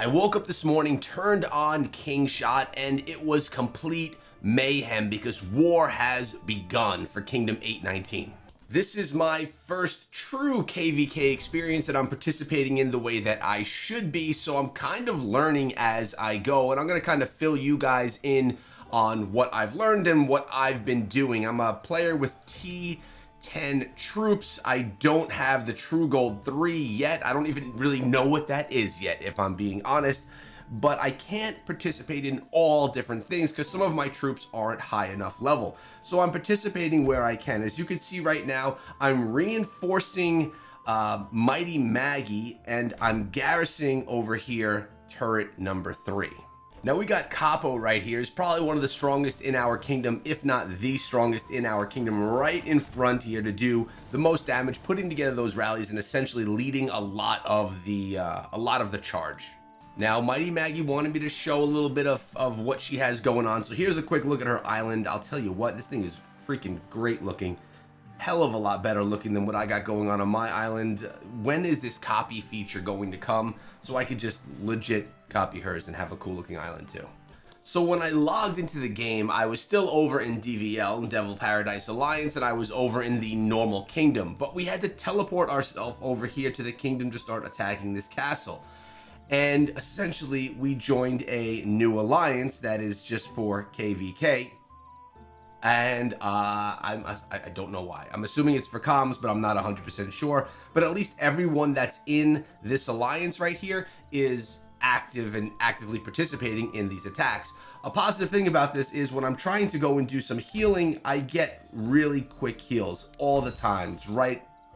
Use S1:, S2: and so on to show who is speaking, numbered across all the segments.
S1: I woke up this morning, turned on Kingshot, and it was complete mayhem because war has begun for Kingdom 819. This is my first true KvK experience that I'm participating in the way that I should be, so I'm kind of learning as I go, and I'm going to kind of fill you guys in on what I've learned and what I've been doing. I'm a player with T10 troops. I don't have the True Gold 3 yet. I don't even really know what that is yet, if I'm being honest. But I can't participate in all different things because some of my troops aren't high enough level. So I'm participating where I can. As you can see right now, I'm reinforcing Mighty Maggie, and I'm garrisoning over here turret number 3. Now we got Capo right here. He's probably one of the strongest in our kingdom, if not the strongest in our kingdom, right in front here to do the most damage, putting together those rallies and essentially leading a lot of the charge. Now, Mighty Maggie wanted me to show a little bit of what she has going on. So here's a quick look at her island. I'll tell you what, this thing is freaking great looking. Hell of a lot better looking than what I got going on my island. When is this copy feature going to come so I could just legit copy hers and have a cool looking island too? So when I logged into the game, I was still over in DVL, Devil Paradise Alliance, and I was over in the normal kingdom. But we had to teleport ourselves over here to the kingdom to start attacking this castle. And essentially, we joined a new alliance that is just for KvK. And I don't know why. I'm assuming it's for comms, but I'm not 100% sure. But at least everyone that's in this alliance right here is active and actively participating in these attacks. A positive thing about this is when I'm trying to go and do some healing, I get really quick heals all the time.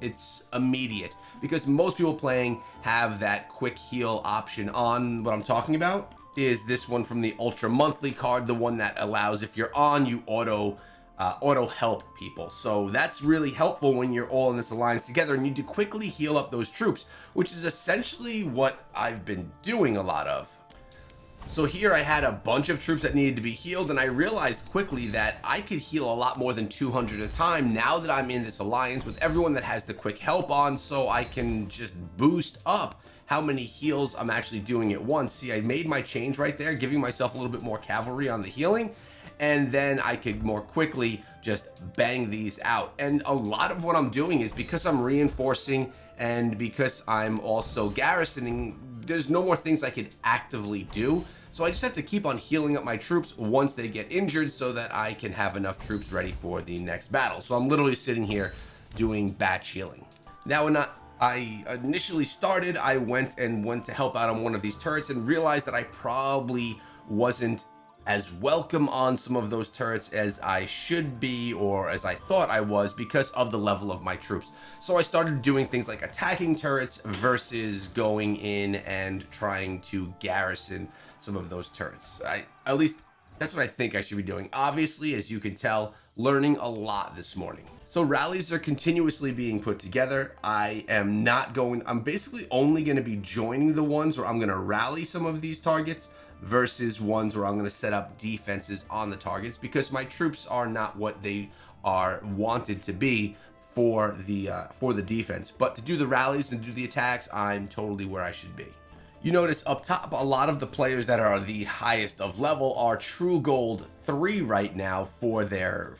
S1: It's immediate because most people playing have that quick heal option on. What I'm talking about is this one from the Ultra Monthly card, the one that allows if you're on, you auto help people. So that's really helpful when you're all in this alliance together and you need to quickly heal up those troops, which is essentially what I've been doing a lot of. So here I had a bunch of troops that needed to be healed, and I realized quickly that I could heal a lot more than 200 at a time now that I'm in this alliance with everyone that has the quick help on, so I can just boost up how many heals I'm actually doing at once. See, I made my change right there, giving myself a little bit more cavalry on the healing, and then I could more quickly just bang these out. And a lot of what I'm doing is because I'm reinforcing and because I'm also garrisoning, there's no more things I could actively do. So I just have to keep on healing up my troops once they get injured so that I can have enough troops ready for the next battle. So I'm literally sitting here doing batch healing. Now, when I initially started, I went to help out on one of these turrets and realized that I probably wasn't as welcome on some of those turrets as I should be or as I thought I was because of the level of my troops. So I started doing things like attacking turrets versus going in and trying to garrison some of those turrets. At least that's what I think I should be doing. Obviously, as you can tell, learning a lot this morning. So rallies are continuously being put together. I'm basically only going to be joining the ones where I'm going to rally some of these targets versus ones where I'm going to set up defenses on the targets because my troops are not what they are wanted to be for the defense. But to do the rallies and do the attacks, I'm totally where I should be. You notice up top, a lot of the players that are the highest of level are True Gold 3 right now for their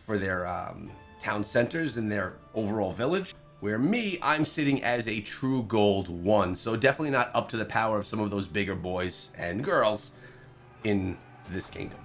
S1: town centers and their overall village. Where me, I'm sitting as a True Gold 1, so definitely not up to the power of some of those bigger boys and girls in this kingdom.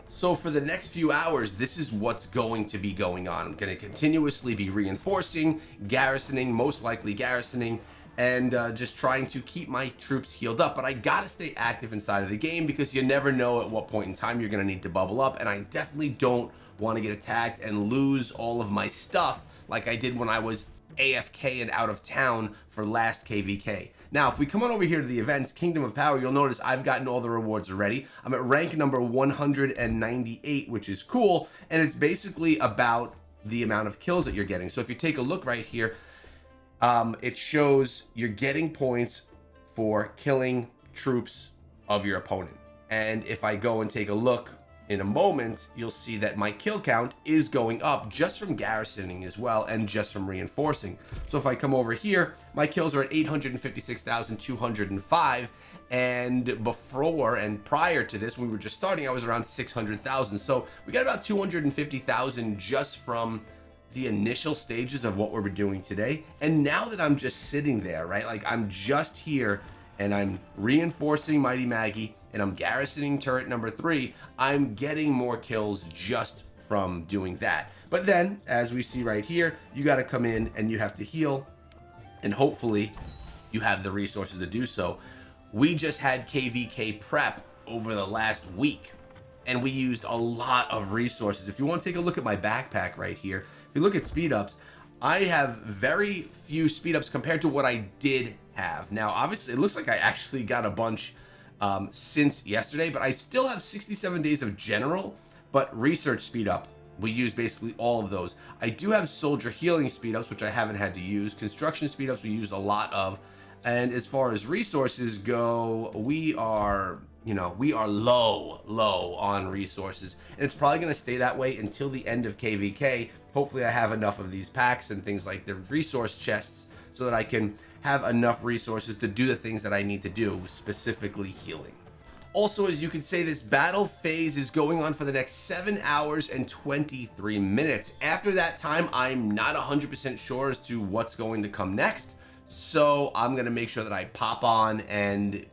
S1: So for the next few hours, this is what's going to be going on. I'm going to continuously be reinforcing, garrisoning, most likely garrisoning, and just trying to keep my troops healed up. But I gotta stay active inside of the game because you never know at what point in time you're gonna need to bubble up, and I definitely don't want to get attacked and lose all of my stuff like I did when I was AFK and out of town for last KvK. Now, if we come on over here to the events, Kingdom of Power, you'll notice I've gotten all the rewards already. I'm at rank number 198, which is cool, and it's basically about the amount of kills that you're getting. So if you take a look right here, it shows you're getting points for killing troops of your opponent. And if I go and take a look in a moment, you'll see that my kill count is going up just from garrisoning as well, and just from reinforcing. So if I come over here, my kills are at 856,205, and before and prior to this, when we were just starting, I was around 600,000. So we got about 250,000 just from the initial stages of what we're doing today. And now that I'm just sitting there, right, like I'm just here and I'm reinforcing Mighty Maggie and I'm garrisoning turret number 3, I'm getting more kills just from doing that. But then, as we see right here, you got to come in and you have to heal, and hopefully you have the resources to do so. We just had KvK prep over the last week, and we used a lot of resources. If you want to take a look at my backpack right here, if you look at speed ups, I have very few speed ups compared to what I did have. Now, obviously, it looks like I actually got a bunch since yesterday, but I still have 67 days of general, but research speed up, we use basically all of those. I do have soldier healing speed ups, which I haven't had to use. Construction speed ups we used a lot of. And as far as resources go, we are low on resources, and it's probably going to stay that way until the end of KvK. Hopefully I have enough of these packs and things like the resource chests so that I can have enough resources to do the things that I need to do, specifically healing. Also, as you can say, this battle phase is going on for the next 7 hours and 23 minutes. After that time, I'm not 100% sure as to what's going to come next. So I'm going to make sure that I pop on and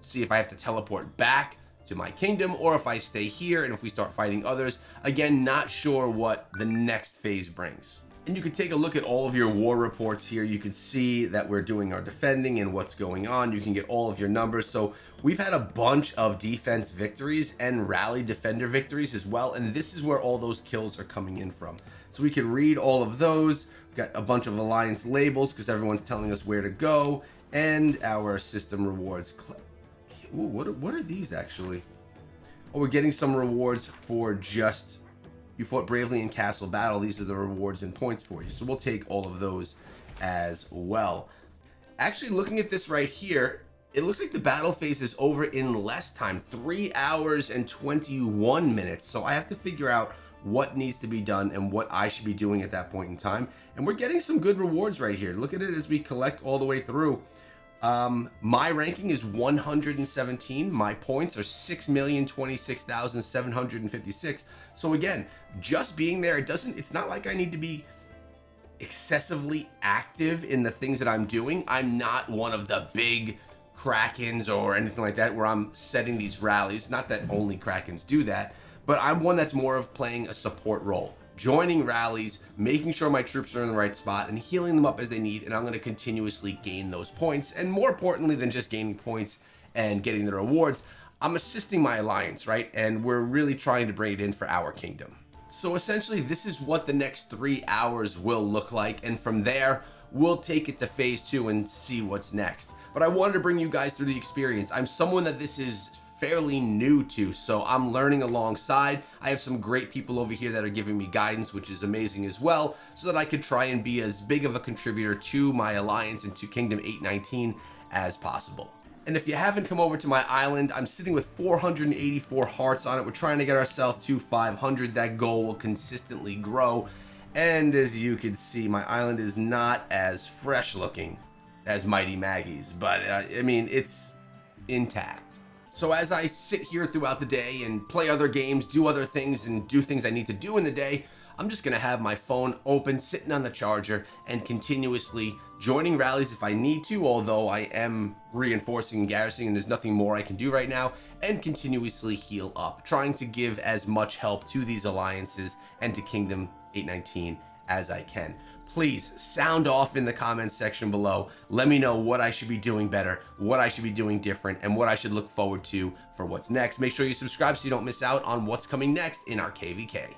S1: see if I have to teleport back to my kingdom or if I stay here and if we start fighting others. Again, not sure what the next phase brings. And you can take a look at all of your war reports here. You can see that we're doing our defending and what's going on. You can get all of your numbers. So we've had a bunch of defense victories and rally defender victories as well. And this is where all those kills are coming in from. So we can read all of those. We've got a bunch of alliance labels because everyone's telling us where to go, and our system rewards. Ooh, what are these actually? Oh, we're getting some rewards for just you fought bravely in castle battle. These are the rewards and points for you. So we'll take all of those as well. Actually, looking at this right here, it looks like the battle phase is over in less time, 3 hours and 21 minutes. So I have to figure out what needs to be done and what I should be doing at that point in time. And we're getting some good rewards right here. Look at it as we collect all the way through. My ranking is 117. My points are 6,026,756. So again, just being there, it's not like I need to be excessively active in the things that I'm doing. I'm not one of the big Krakens or anything like that where I'm setting these rallies. Not that only Krakens do that, but I'm one that's more of playing a support role, joining rallies, making sure my troops are in the right spot and healing them up as they need. And I'm going to continuously gain those points. And more importantly than just gaining points and getting the rewards, I'm assisting my alliance, right? And we're really trying to bring it in for our kingdom. So essentially, this is what the next 3 hours will look like. And from there, we'll take it to phase 2 and see what's next. But I wanted to bring you guys through the experience. I'm someone that this is fairly new to, so I'm learning alongside. I have some great people over here that are giving me guidance, which is amazing as well, so that I could try and be as big of a contributor to my alliance and to Kingdom 819 as possible. And if you haven't come over to my island, I'm sitting with 484 hearts on it. We're trying to get ourselves to 500. That goal will consistently grow. And as you can see, my island is not as fresh looking as Mighty Maggie's, but I mean, it's intact. So as I sit here throughout the day and play other games, do other things, and do things I need to do in the day, I'm just going to have my phone open, sitting on the charger, and continuously joining rallies if I need to, although I am reinforcing and garrisoning and there's nothing more I can do right now, and continuously heal up, trying to give as much help to these alliances and to Kingdom 819 as I can. Please sound off in the comments section below. Let me know what I should be doing better, what I should be doing different, and what I should look forward to for what's next. Make sure you subscribe so you don't miss out on what's coming next in our KvK.